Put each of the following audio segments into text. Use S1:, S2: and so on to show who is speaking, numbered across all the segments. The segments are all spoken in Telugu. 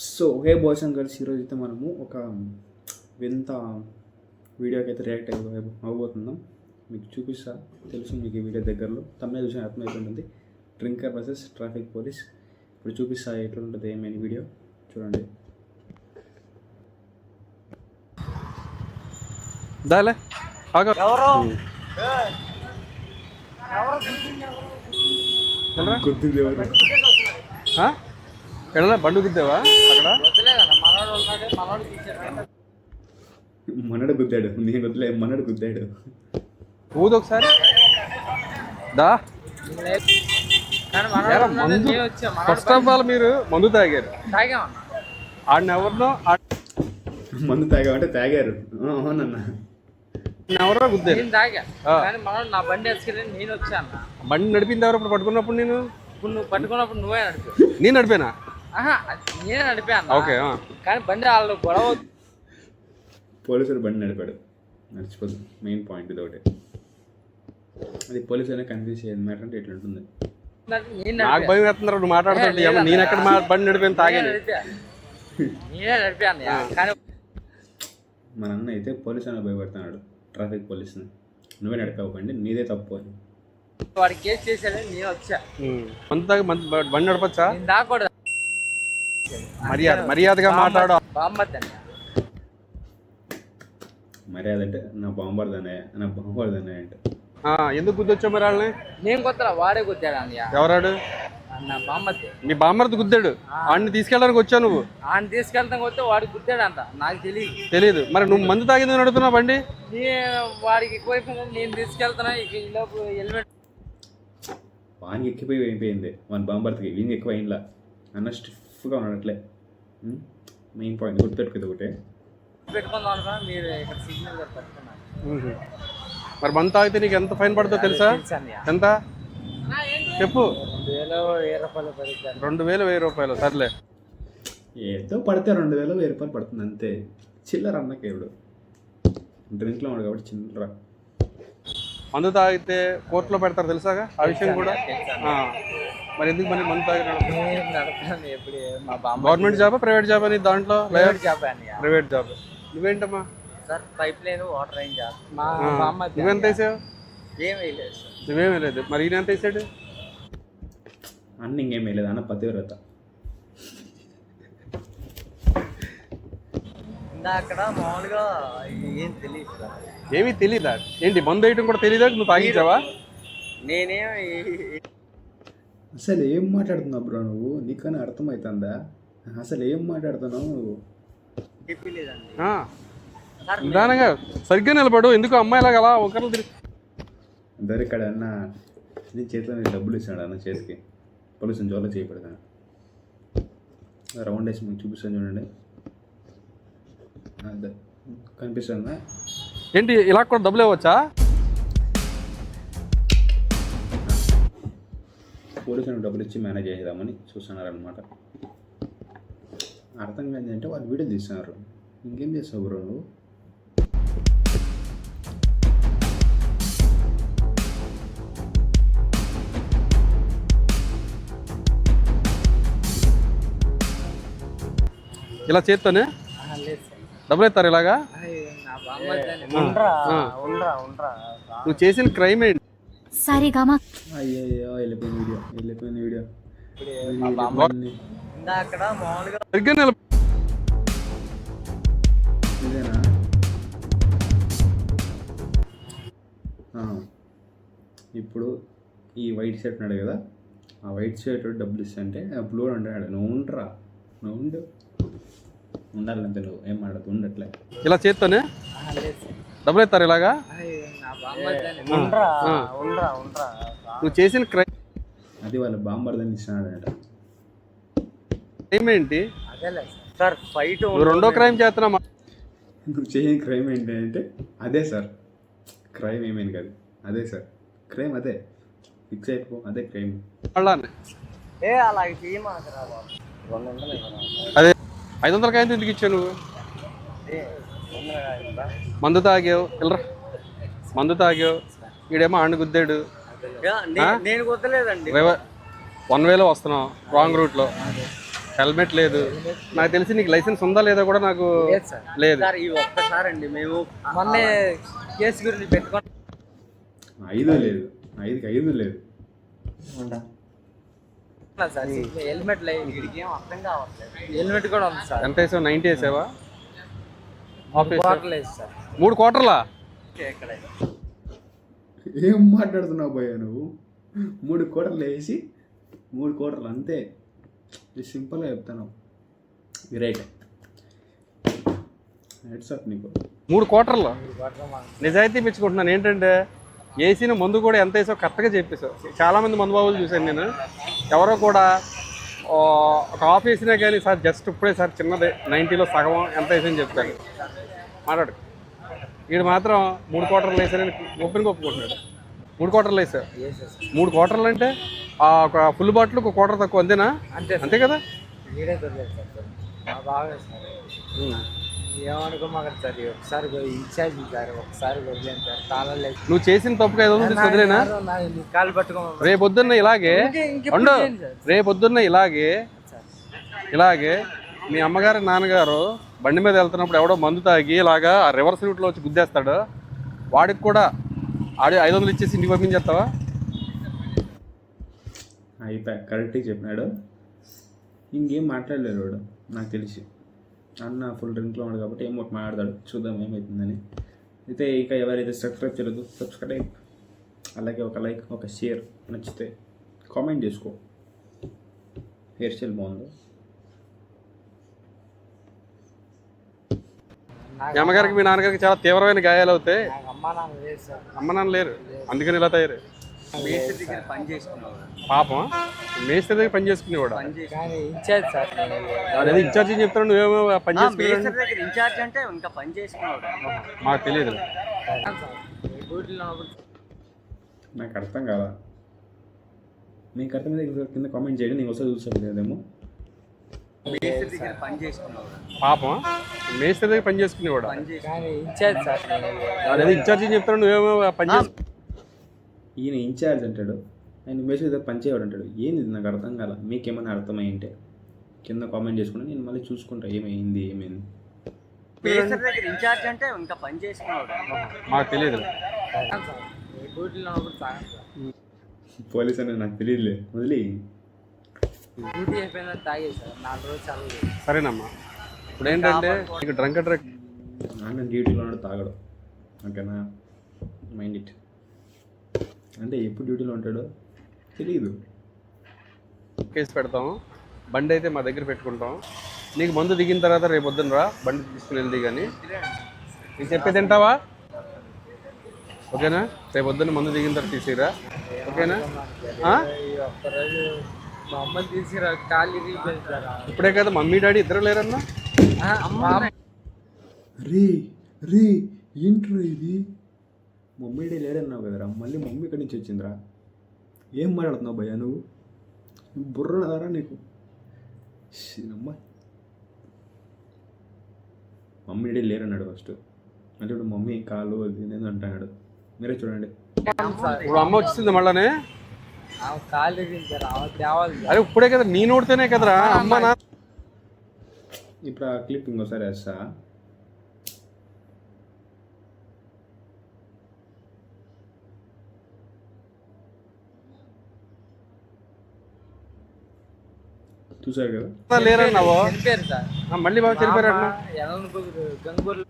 S1: So hey boys and girls, ఈరోజు అయితే మనము ఒక వింత వీడియోకి అయితే రియాక్ట్ అవ్వబోతున్నాం. మీకు చూపిస్తా, తెలుసు మీకు ఈ వీడియో దగ్గరలో తమిళ చూసిన అర్థమైపోతుంది. Drinker versus traffic police. ఇప్పుడు చూపిస్తా ఎట్లా ఉంటుంది ఏమైనా వీడియో చూడండి. గుర్తుంది
S2: ఎక్కడ బండు గుద్దావా? అక్కడ
S1: మనడు గుద్దాడు, నేను వదిలే మనడు గుద్దాడు.
S2: ఊదు ఒకసారి దా. ఫస్ట్ ఆఫ్ ఆల్ మీరు మందు తాగారు, ఆడిని ఎవరినో
S1: మందు తాగామంటే తాగారు. అవునన్నా,
S2: ఎవరో గుద్దారు.
S3: నా బండి వేసుకెళ్ళి నేను వచ్చాను.
S2: బండి నడిపింది ఎవరు? పట్టుకున్నప్పుడు నేను
S3: నువ్వు పట్టుకున్నప్పుడు నువ్వే నడిపి.
S2: నేను నడిపానా?
S3: నేనే నడిపాను.
S2: ఓకే.
S3: కానీ బండి వాళ్ళు గొడవ.
S1: పోలీసులు బండి నడిపాడు, నడిచిపోదు. మెయిన్ పాయింట్ ఇది ఒకటి. అది పోలీసులనే కన్ఫ్యూజ్ చేయదు మ్యాటర్ అంటే ఎట్లా ఉంటుంది.
S2: నాకు భయం వేస్తున్నారు నువ్వు మాట్లాడుతుంటే. నేను ఎక్కడ బండి నడిపాను? తాగాను.
S3: నేనే నడిపాను. కానీ
S1: మన అన్న అయితే పోలీసు అన్న భయపడుతున్నాడు, ట్రాఫిక్ పోలీసుని. నువ్వే నడిపావు బండి, నీదే తప్పు అని.
S3: వాడు కేసు చేశాడు, నేను వచ్చా.
S2: బండి నడపచ్చా?
S3: నేను దాకూడదు.
S2: మర్యాదగా మాట్లాడు.
S1: మర్యాద అంటే నా బాంబర్దనే, నా బాంబర్దనే అంటే
S2: ఎందుకు గుద్దొచ్చా మరి వాళ్ళని?
S3: నేను కొత్త వాడే గుద్దాడు అన్నయ్య.
S2: ఎవరాడు?
S3: నా బామ్మర్ది.
S2: మీ బామ్మర్ది గుద్దాడు. ఆడిని తీసుకెళ్ళడానికి వచ్చా నువ్వు?
S3: ఆయన తీసుకెళ్తాం వస్తే వాడు గుద్దాడు అంట. నాకు తెలియదు.
S2: మరి నువ్వు మందు తాగింది నడుపుతున్నావు బండి?
S3: వాడికి ఎక్కువైపోయింది, నేను తీసుకెళ్తున్నా. ఈ లోపు హెల్మెట్
S1: వానికి ఎక్కిపోయి అయిపోయింది, వాని బాంబర్దికి. వీనికి ఎక్కువ అయిందా అన్న, స్టిఫ్గా ఉన్నట్లే. మెయిన్ పాయింట్ గుర్తుపెట్టుకుంది ఒకటే.
S3: పెట్టుకుందాం అనుకున్నా, మీరు ఇక్కడ సిగ్నల్ పెట్టుకున్నారు.
S2: మరి మందు తాగితే నీకు ఎంత ఫైన్ పడుతుందో తెలుసా? ఎంత చెప్పు. 2000 రూపాయలు. సర్లే,
S1: ఏదో పడితే 2000 రూపాయలు పడుతుంది అంతే. చిల్లర అన్నకి ఎవడు డ్రింక్లో ఉన్నాడు కాబట్టి చిల్లర.
S2: మందు తాగితే కోర్టులో పెడతారు తెలుసాగా ఆ విషయం కూడా. మరి ఎందుకు మళ్ళీ మందు తాగి? గవర్నమెంట్ జాబా ప్రైవేట్ జాబా? నీ దాంట్లో ప్రైవేట్ జాబ్. నువ్వేంటమ్మా?
S3: Sir pipeline water line job. మా అమ్మ.
S2: నువ్వెంత వేసావు?
S3: ఏం వేయలేదు.
S2: నువ్వేం వేయలేదు. మరి ఈయన ఎంత వేసాడు?
S1: అన్న ఇంకేం వేయలేదు, అన్న పతివ్రత.
S3: అక్కడ మామూలుగా ఏం తెలియదు.
S2: ఏమీ తెలీదా? ఏంటి మందు వేయటం కూడా తెలీదా? నువ్వు తాగించావా?
S3: నేనేం
S1: అసలు ఏం మాట్లాడుతున్నావు బ్రో నువ్వు? నీకన్నా అర్థమవుతుందా? అసలు ఏం మాట్లాడుతున్నావు నువ్వు?
S2: నిదానంగా సరిగ్గా నిలబడు. ఎందుకు అమ్మాయిలాగా అలా ఒకరు
S1: దొరికాడ అన్న నీ చేతిలో నీకు డబ్బులు ఇస్తాడు అన్న చేతికి. పోలీసుని జోలో చేయబడతాను. రౌండ్ వేసి మీకు చూపిస్తాను చూడండి. కనిపిస్తుందా?
S2: ఏంటి ఇలా కూడా డబ్బులు ఇవ్వచ్చా?
S1: పోలీసులకు డబ్బులు ఇచ్చి మేనేజ్ చేద్దామని చూస్తున్నారనమాట. అర్థం ఏంటంటే వాళ్ళు వీడియో తీస్తున్నారు. ఇంకేం చేస్తావు బ్రో నువ్వు?
S2: ఇలా చేత్తోనే డబ్బులు ఇస్తారు ఇలాగా? నువ్వు చేసిన క్రైమ్ ఏంటి?
S1: అయ్యో వెళ్ళిపోయింది వీడియో.
S2: సరిగ్గా నిలబడు.
S1: ఇదేనా? ఇప్పుడు ఈ వైట్ షర్ట్ ఉన్నాడు కదా, ఆ వైట్ షర్ట్ డబ్బులు ఇస్తాంటే బ్లూ అంటాడు. నువ్వు ఉండాలంటే నువ్వు ఏం మాట్లాడుతూ ఉండట్లే.
S2: ఇలా చేత్తోనే డబ్బులు ఇస్తారు ఇలాగా? నువ్వు చేసిన క్రైమ్
S1: అది వాళ్ళ బాంబర్దని ఇస్తున్నాడంట.
S2: క్రైమ్ ఏంటి?
S3: సార్ ఫైట్
S2: రెండో క్రైమ్ చేస్తున్నా.
S1: నువ్వు చేయని క్రైమ్ ఏంటి అంటే అదే సార్. క్రైమ్ ఏమేమి కాదు, అదే సార్ క్రైమ్. అదే ఫిక్స్ అయిపో, అదే క్రైమ్.
S2: అదే 500 కాయంత ఎందుకు ఇచ్చావు నువ్వు? మందు తాగావు, వెళ్ళరా. మందు తాగావు, ఈడేమో ఆండు గుద్దాడు.
S3: నేను కుదలేదండి.
S2: 1 వేలో వస్తున్నావు రాంగ్ రూట్లో. హెల్మెట్ లేదు. నాకు తెలిసి నీకు లైసెన్స్ ఉందా లేదా కూడా నాకు
S3: లేదు సార్.
S2: లేదు.
S3: సార్ ఈ ఒక్కసారి అండి మేము మొన్నే కేసు గురించి పెట్టుకొని
S1: 5 లేదు, 5కి 5 లేదు.
S3: సార్ హెల్మెట్ లేదు, వీడికి ఏం అర్థం కావట్లేదు. హెల్మెట్ కూడా ఉంది సార్.
S2: ఎంత వేసావు? 90 వేసావా?
S3: క్వార్టర్ లేదు సార్.
S2: 3 క్వార్టర్లా?
S3: ఇక్కడ
S1: ఏం మాట్లాడుతున్నావు భయ్యా నువ్వు? 3 కోటర్లు వేసి 3 కోటర్లు అంతే. సింపుల్గా చెప్తాను. రైట్, హెడ్సప్ నీకు.
S2: 3 క్వార్టర్లు
S3: క్వార్టర్ మా
S2: నిజాయితీ మెచ్చుకుంటున్నాను. ఏంటంటే వేసిన మందు కూడా ఎంత వేసావు కరెక్ట్గా చెప్పేసావు. చాలామంది మందు బాబులు చూశాను నేను, ఎవరో కూడా ఒక హాఫ్ వేసినా కానీ సార్ జస్ట్ ఇప్పుడే సార్ చిన్నదే 90లో సగం ఎంత వేసని చెప్తాను. మాట్లాడు. వీడు మాత్రం 3 క్వార్టర్లు వేసారని ఒప్పిని ఒప్పుకుంటున్నాడు. 3 క్వార్టర్లు వేసావు. 3 క్వార్టర్లు అంటే ఒక ఫుల్ బాటిల్ ఒక క్వార్టర్ తక్కువ అంతేనా?
S3: అంతే
S2: అంతే కదా?
S3: వీడే దొరలేదు సార్. బాగా సార్ ఏమనుకోమాకండి సార్. ఒకసారి ఇన్ఛార్జ్ సార్, ఒకసారి వదిలేను సార్. తాళాలు లేదు.
S2: నువ్వు చేసిన తప్పుగా ఏదో వదిలేనా?
S3: కాలు పట్టుకోమా.
S2: రేపొద్దున్న ఇలాగే ఉండు. రేపొద్దున్న ఇలాగే మీ అమ్మగారు నాన్నగారు బండి మీద వెళ్తున్నప్పుడు ఎవడో మందు తాగి ఇలాగా ఆ రివర్స్ రూట్లో వచ్చి గుద్దేస్తాడు. వాడికి కూడా 500 ఇచ్చేసి ఇంటికి పంపించేస్తావా?
S1: అయిపోయా, కరెక్ట్గా చెప్పినాడు. ఇంకేం మాట్లాడలేడు వాడు నాకు తెలిసి. అన్న ఫుల్ డ్రింక్లో ఉన్నాడు కాబట్టి ఏం ఒకటి మాట్లాడతాడు. చూద్దాం ఏమవుతుందని. అయితే ఇక ఎవరైతే సబ్స్క్రైబ్ చేయలేదు సబ్స్క్రైబ్, అలాగే ఒక లైక్, ఒక షేర్, నచ్చితే కామెంట్ చేసుకో. హెయిర్ స్టైల్ బాగుంది.
S2: మీ అమ్మగారికి మీ నాన్నగారికి చాలా తీవ్రమైన గాయాలు అవుతాయి.
S3: అమ్మా నాన్న లేదు సార్.
S2: అమ్మ నాన్న లేరు, అందుకని ఇలా తయారు.
S3: మేస్త్రి దగ్గర పని చేసుకున్నావు.
S2: పాపం మేస్త్రి దగ్గర పని చేసుకునేవాడు.
S3: కానీ ఇన్ఛార్జ్ సార్.
S2: అదే ఇన్ఛార్జ్ అని చెప్తాను, నువ్వేమో పని చేసుకునేవాడు.
S3: మేస్త్రి దగ్గర ఇన్ఛార్జ్ అంటే ఇంకా పని చేసుకున్నాడు.
S2: మాకు తెలియదు.
S1: నాకు అర్థం కాదా? మీకు అర్థమైతే కింద కామెంట్ చేయండి. నేను వస్తే చూసాను లేదేమో.
S3: మేస్త్రి దగ్గర పని చేసుకున్నావు.
S2: పాపం మేస్త్రి దగ్గర పని చేసుకునేవాడు.
S3: కానీ ఇన్ఛార్జ్ సార్.
S2: అదే ఇన్ఛార్జ్ అని చెప్తాను, నువ్వేమో పని చేసు.
S1: ఈయన ఇన్ఛార్జ్ అంటాడు, ఆయన మెసేజ్ దగ్గర పనిచేయవాడు అంటాడు. ఏంది నాకు అర్థం కాల. మీకేమైనా అర్థమైంటే కింద కామెంట్ చేసుకుంటే నేను మళ్ళీ చూసుకుంటా ఏమైంది.
S3: మేస్త్రి దగ్గర ఇన్ఛార్జ్ అంటే ఇంకా పని చేసుకున్నాడు.
S2: మాకు తెలియదు.
S1: పోలీస్ అనేది నాకు తెలియదులే, వదిలి.
S3: డ్యూటీ అయిపోయినా తాగేసారు 4 రోజులు చల్లలేదు.
S2: సరేనమ్మా. ఇప్పుడు ఏంటంటే ఇక డ్రంక్
S1: నాన్న డ్యూటీలో ఉన్నాడు, తాగడు. ఓకేనా, మైండ్ ఇట్. అంటే ఎప్పుడు డ్యూటీలో ఉంటాడో తెలియదు.
S2: కేసు పెడతాము. బండి అయితే మా దగ్గర పెట్టుకుంటాం. నీకు మందు దిగిన తర్వాత రేపు పొద్దున రా, బండి తీసుకుని వెళ్ది. కానీ నీకు చెప్పేది తింటావా? ఓకేనా? రేపు పొద్దున్న మందు దిగిన తర్వాత తీసిరా. ఓకేనా?
S3: ఒక్కరోజు మా అమ్మ తీసిరా ఖాళీ రీపెళ్తారా.
S2: ఇప్పుడే కదా మమ్మీ డాడీ ఇద్దరు లేరన్నా?
S1: రే రే ఏంట్రా ఇది? మమ్మీ డే లేడన్నావు కదరా, మళ్ళీ మమ్మీ ఇక్కడి నుంచి వచ్చిందిరా. ఏం మాట్లాడుతున్నావు భయ్యా నువ్వు? బుర్రదారా నీకు? అమ్మ మమ్మీ డే లేరన్నాడు ఫస్ట్, అంటే ఇప్పుడు మమ్మీ కాలు అది నేను అంటున్నాడు. మీరే చూడండి.
S2: ఇప్పుడు అమ్మ వచ్చింది మళ్ళానే.
S3: ఖాళీ తేవాలి.
S2: అరే ఇప్పుడే కదా నీ నోడితేనే కదరా అమ్మ నా.
S1: ఇప్పుడు ఆ క్లిప్ ఇంకోసారి వేస్తా. చూసారు కదా
S2: లేరన్నావో.
S3: చనిపోయారు సార్.
S2: మళ్ళీ బాగా చనిపోయారన్నా.
S3: గంగూరు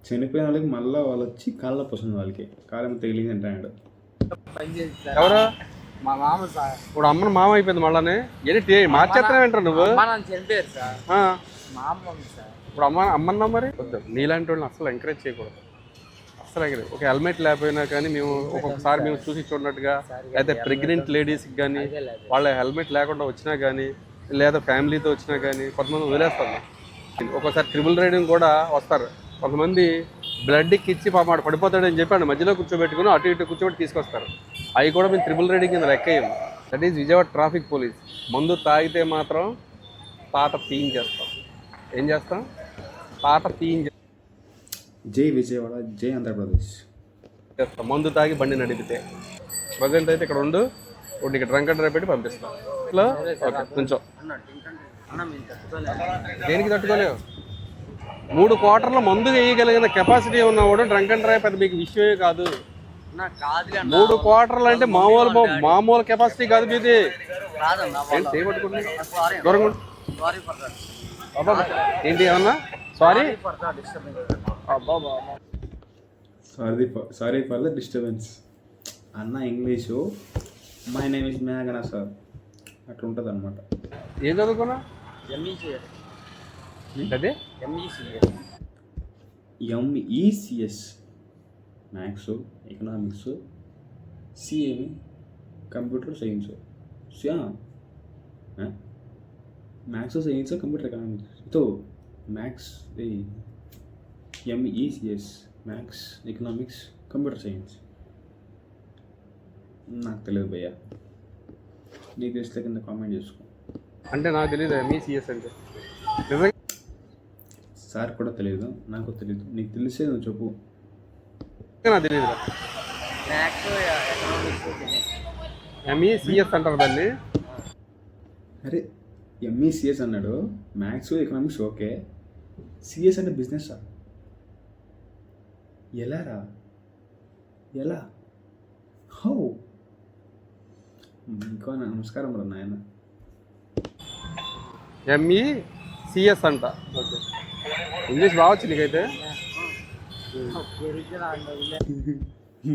S1: చనిపోయిన వాళ్ళకి మళ్ళీ వాళ్ళు వచ్చి కాళ్ళ పోస్తుంది, వాళ్ళకి కాలం తగిలింది అంటాడు.
S2: ఎవరు?
S3: మా మామ సార్.
S2: ఇప్పుడు అమ్మను మామ అయిపోయింది మళ్ళానే. ఏంటి మార్చేస్తానే వింటారు నువ్వు?
S3: చనిపోయారు సార్. మా అమ్మ సార్.
S2: ఇప్పుడు అమ్మన్నా మరి నీలాంటి వాళ్ళని అసలు ఎంకరేజ్ చేయకూడదు. అసలు ఒక హెల్మెట్ లేకపోయినా కానీ మేము ఒక్కొక్కసారి మేము చూసి చూడనట్టుగా, అయితే ప్రెగ్నెంట్ లేడీస్కి కానీ వాళ్ళ హెల్మెట్ లేకుండా వచ్చినా కానీ, లేదా ఫ్యామిలీతో వచ్చినా కానీ కొంతమంది వదిలేస్తారు. ఒక్కోసారి ట్రిపుల్ రైడింగ్ కూడా వస్తారు. కొంతమంది బ్లడ్కి ఇచ్చి పాపడు పడిపోతాడని చెప్పి మధ్యలో కూర్చోబెట్టుకుని అటు ఇటు కూర్చోబెట్టి తీసుకొస్తారు. అవి కూడా మేము ట్రిపుల్ రైడింగ్ కింద లెక్కయ్యాము. That is Vijayawada traffic police. మందు తాగితే మాత్రం పాట తీయించేస్తాం. ఏం చేస్తాం? పాట తీయించేస్తాం.
S1: జై విజయవాడ, జై ఆంధ్రప్రదేశ్.
S2: మందు తాగి బండి నడిపితే. ప్రజెంట్ అయితే ఇక్కడ ఉండు, ఇప్పుడు నీకు డ్రంక్ అండ్ డ్రైవ్ పెట్టి పంపిస్తాను. హలో ఓకే కొంచెం
S3: అన్న మేము తట్టుకోలేదు.
S2: దేనికి తట్టుకోలేవు? 3 క్వార్టర్ల మందు వేయగలిగిన కెపాసిటీ ఉన్నవాడు డ్రంక్ అండ్ డ్రైవ్ పెద్ద మీకు విషయమే కాదు.
S3: అన్న కాదులే అన్న.
S2: 3 క్వార్టర్లు అంటే మామూలు కెపాసిటీ కాదు మీది.
S3: కాదన్న
S2: ఏంటి చేయబట్టుకుంటుంది
S3: సారీ
S2: దూరంగా ఉండు.
S3: Sorry for that.
S2: అబ్బా ఏంటి ఏమన్నా సారీ
S3: ఫర్ దట్ డిస్టర్బెన్స్.
S2: అబ్బా
S1: సారీ ఫర్ ద డిస్టర్బెన్స్. అన్న ఇంగ్లీషు మై నేమ్ ఇస్ మేఘనా సార్ అట్లా ఉంటుంది అనమాట.
S2: ఏం చదువుకున్నా?
S3: ఎంఈసిఎస్.
S2: అదే
S1: ఎంఈసిఎస్ మ్యాథ్స్, ఎకనామిక్స్, సిఏమి, computer science. Maths, science, computer economics. తో maths MECS maths, economics, computer science. నాకు తెలియదు భయ్యా, నీకు తెలిస్తే కింద కామెంట్ చేసుకో.
S2: అంటే నాకు తెలియదు ఎంఈసిఎస్ అంటే. నిజంగా
S1: సార్ కూడా తెలియదు, నాకు తెలియదు. నీకు తెలిసే నువ్వు చెప్పు.
S2: నాకు తెలియదు.
S3: మ్యాథ్స్, ఎకనామిక్స్,
S2: ఎంఈసిఎస్ అంటారు దాన్ని.
S1: అరే ఎంఈసిఎస్ అన్నాడు, మ్యాథ్స్, ఎకనామిక్స్ ఓకే, సిఎస్ అంటే బిజినెస్ రా. ఎలా రా, ఎలా, హౌ? ఇంకా నమస్కారం రా నాయన.
S2: ఎంఈసిఎస్ అంట. ఓకే ఇంగ్లీష్ బాగొచ్చు నీకైతే.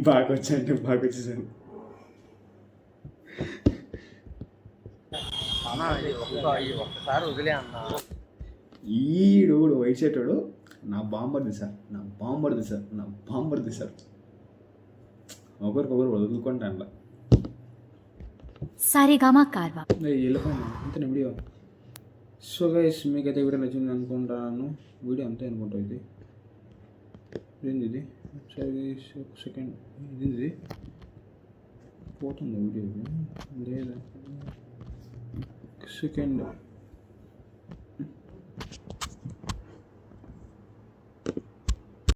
S1: బాగా వచ్చాయంటే బాగా వచ్చేసాను.
S3: ఒక్కసారి వదిలే అన్న.
S1: ఈడు వైట్ షర్టాడు నా బాంబర్ది సార్, నా బాంబర్ది సార్, నా బాంబర్ది సార్. ఒకరికొకరు వదులుకుంటా అట్లా.
S4: సారీగామా కార్వా
S1: వెళ్ళిపోయినా అంతే వీడియో. సో గైస్ మీకైతే వీడియో నచ్చింది అనుకుంటాను. వీడియో అంతే అనుకుంటా. ఇది ఏంది ఇది? సరే ఒక సెకండ్, ఇది పోతుంది వీడియో లేదా? సెకండ్